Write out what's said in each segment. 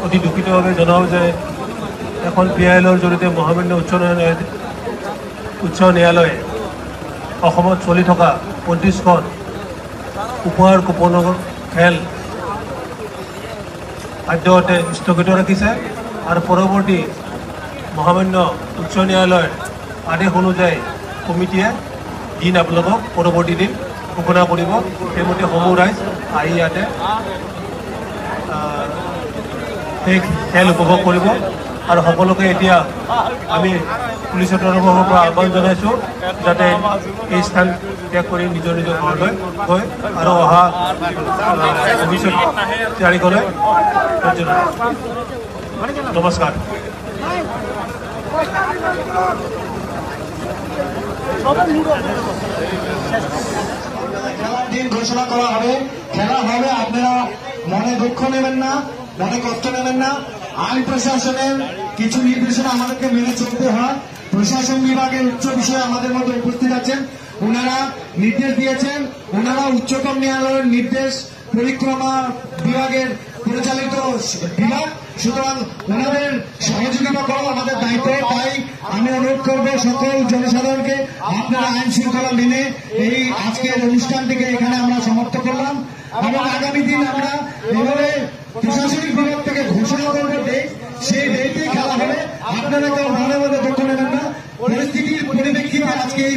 অতি দুঃখিতভাৱে জনাওঁ যে এখন PILৰ জৰিয়তে মহামান্য উচ্চ ন্যায়ালয়ে অসমত চলি থকা 25খন উপহাৰ কুপনৰ খেল আদ্যতে স্থগিত ৰাখিছে আৰু পৰৱৰ্তী মহামান্য উচ্চ ন্যায়ালয়ৰ আদেশ অনুযায়ী কমিটিয়ে দিন আপোনালোকক পৰৱৰ্তী দিন ঘোষণা কৰিব সেইমতে সমূহ ৰাইজ আহি ইয়াতে সেই খেল উপভোগ কৰিব আৰু সকলোকে এতিয়া আমি পুলিচৰ তৰফৰ পৰা আহ্বান জনাইছোঁ যাতে এই স্থান ত্যাগ কৰি নিজৰ নিজৰ ঘৰলৈ গৈ আৰু অহা ভৱিষ্যত তাৰিখলৈ নমস্কাৰ। দিন ঘোষণা করা হবে, খেলা হবে, আপনারা মনে দুঃখ নেবেন না, মনে কষ্ট নেবেন না। আইন প্রশাসনের কিছু নির্দেশনা আমাদেরকে মেনে চলতে হয়। প্রশাসন বিভাগের উচ্চ বিষয়ে আমাদের মধ্যে উপস্থিত আছেন, ওনারা নির্দেশ দিয়েছেন, ওনারা উচ্চতম ন্যায়ালয়ের নির্দেশ পরিক্রমা বিভাগের পরিচালিত বিভাগ, সুতরাং ওনাদের সহযোগিতা করা আমাদের দায়িত্ব। তাই আমি অনুরোধ করবো সকল জনসাধারণকে আপনারা আইন শৃঙ্খলা মেনে এই আজকের অনুষ্ঠানটিকে এখানে আমরা সমাপ্ত করলাম এবং আগামী দিন আমরা এভাবে প্রশাসনিক বিভাগ থেকে ঘোষণা করবো ডেট, সেই ডেটে খেলা হবে। আপনারা কেউ মনে মনে দুঃখ নেবেন না। পরিস্থিতির পরিপ্রেক্ষিতে আজকে এই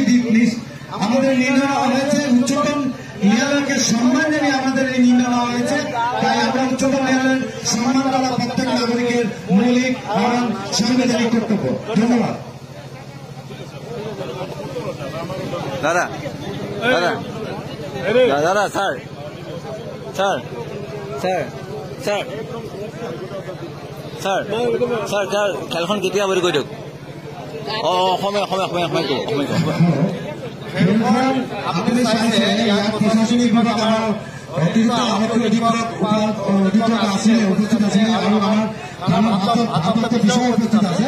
আমাদের নির্ণয় হয়েছে, উচ্চতম ন্যায়ালয়কে সম্মান জানিয়ে আমাদের এই নির্ণয় নেওয়া হয়েছে। তাই আমরা উচ্চতম ন্যায়ালয়ের সম্মান করা প্রত্যেক নাগরিকের মৌলিক এবং সাংবিধানিক কর্তব্য। ধন্যবাদ। দাদা দাদা দাদা sir sir sir sir sir sir sir খেলখন কেতিয়া বুলি কৈ দিয়ক। অসমীয়া অসমীয়া অসমীয়া অসমীয়া আপনাদের চাইছে ইয়াত প্ৰশাসনিকভাৱে আমাৰ অতিৰিক্ত আৰক্ষী অধীক্ষক আছে, উপস্থিত আছে আৰু আমাৰ ভাৰপ্ৰাপ্ত বিষয়া উপস্থিত আছে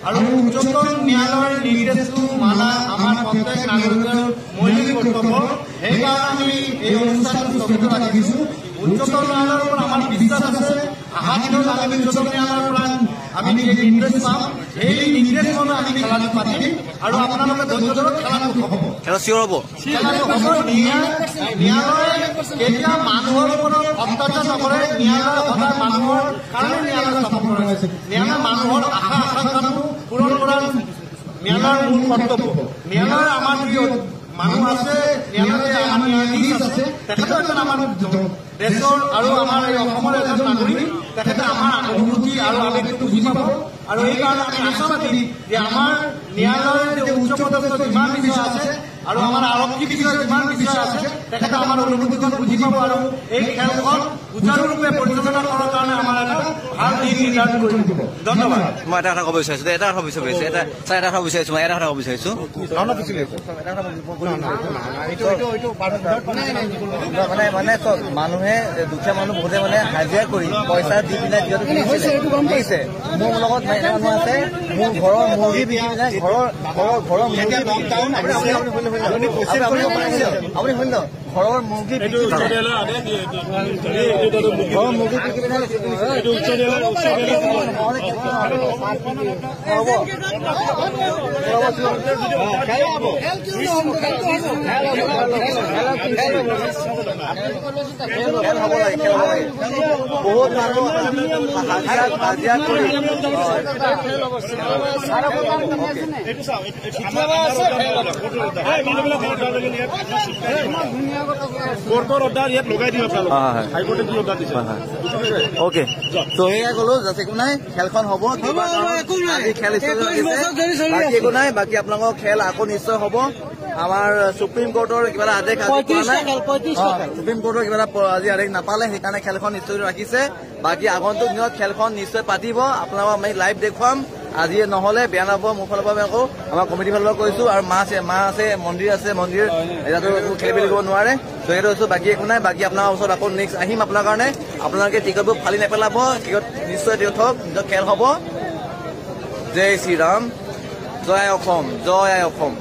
আৰু উচ্চতম ন্যায়ালয়ৰ নিৰ্দেশটো মানা আমাৰ প্ৰত্যেক নাগৰিকৰ মৌলিক কৰ্তব্য। সেইকাৰণে আমি এই অনুষ্ঠানটো স্থগিত ৰাখিছোঁ। উচ্চতম ন্যায়ালয়ৰ ওপৰত আমাৰ বিশ্বাস আছে। অহা দিনত আমি উচ্চতম ন্যায়ালয়ৰ পৰা আমি যে নিৰ্দেশ পাম, সেই নিৰ্দেশ মতে আমি খেলাটো পাতিম আৰু আপোনালোকে ধৈৰ্য ধৰক, খেলাটো হ'ব, খেলা চিঞৰ হ'ব। ন্যায়ালয়ে কেতিয়া মানুহৰ ওপৰত অত্যাচাৰ নকৰে। ন্যায়ালয় সদায় মানুহৰ কাৰণে ন্যায়ালয় স্থাপন কৰা হৈছে। ন্যায়ালয় মানুহৰ আশা আকাংক্ষাটো পূৰণ কৰাৰ ন্যায়ালয়ৰ মূল কৰ্তব্য। ন্যায়ালয়ৰ আমাৰ যি মানুহ আছে, ন্যায়ালয়ত আমাৰ ন্যায়াধীশ আছে, তেখেতো এজন আমাৰ দেশৰ আৰু আমাৰ এই অসমৰ এজন নাগৰিক। তেখেতে আমাৰ অনুভূতি আৰু আৱেগটো বুজি পাব আৰু এইকাৰণে আমি আশাবাদী যে আমাৰ ন্যায়ালয়ৰ যে উচ্চপদস্থ যিমান বিষয়া আছে আৰু আমাৰ আৰক্ষী বিষয়া যিমান বিষয়া আছে, তেখেতে আমাৰ অনুভূতিখন বুজি পাব আৰু এই খেলখন সুচাৰুৰূপে পৰিচালনা কৰাৰ কাৰণে আমাৰ এটা ভাল দিন নিৰ্ধাৰণ কৰি দিব। ধন্যবাদ। মই এটা কথা ক'ব বিচাৰিছোঁ, এটা কথা বিচাৰিছোঁ, এটা কথা ক'ব বিচাৰিছোঁ, মই এটা কথা ক'ব বিচাৰিছোঁ। মানে চব মানুহে, দুখীয়া মানুহ বহুতে মানে হাজিৰা কৰি পইচা দি পিনে যিহেতু কিনিছে, মোৰ লগত এটা মানুহ আছে, মোৰ ঘৰৰ মুৰ্গী বিকি পিনে ঘৰৰ মুৰ্গী আপুনি শুনিল, ঘৰৰ মুৰ্গী বিকি বহুত মানুহ হাজিৰা কৰি অকে তো এয়া ক'লো যাতে একো নাই, খেলখন হ'ব, খেল একো নাই, বাকী আপোনালোকৰ খেল আকৌ নিশ্চয় হ'ব। আমাৰ সুপ্ৰিম কোৰ্টৰ কিবা এটা আদেশ সুপ্ৰিম কোৰ্টৰ কিবা এটা আজি আদেশ নাপালে, সেইকাৰণে খেলখন নিশ্চয় ৰাখিছে। বাকী আগন্তুক দিনত খেলখন নিশ্চয় পাতিব, আপোনালোকক আমি লাইভ দেখুৱাম। আজি নহ'লে বেয়া নাপাব, মোৰ ফালৰ পৰা আকৌ আমাৰ কমিটিৰ ফালৰ পৰা কৈছোঁ। আৰু মা আছে, মন্দিৰ আছে, মন্দিৰ এতিয়াতো খেলি মেলি কৰিব নোৱাৰে, তো সেইটো কৈছোঁ। বাকী একো নাই, বাকী আপোনাৰ ওচৰত আকৌ নেক্সট আহিম আপোনাৰ কাৰণে। আপোনালোকে টিকটবোৰ ফালি নেপেলাব, টিকট নিশ্চয় টিকট হওক, নিজৰ খেল হ'ব। জয় শ্ৰীৰাম, জয় অসম, জয় অসম।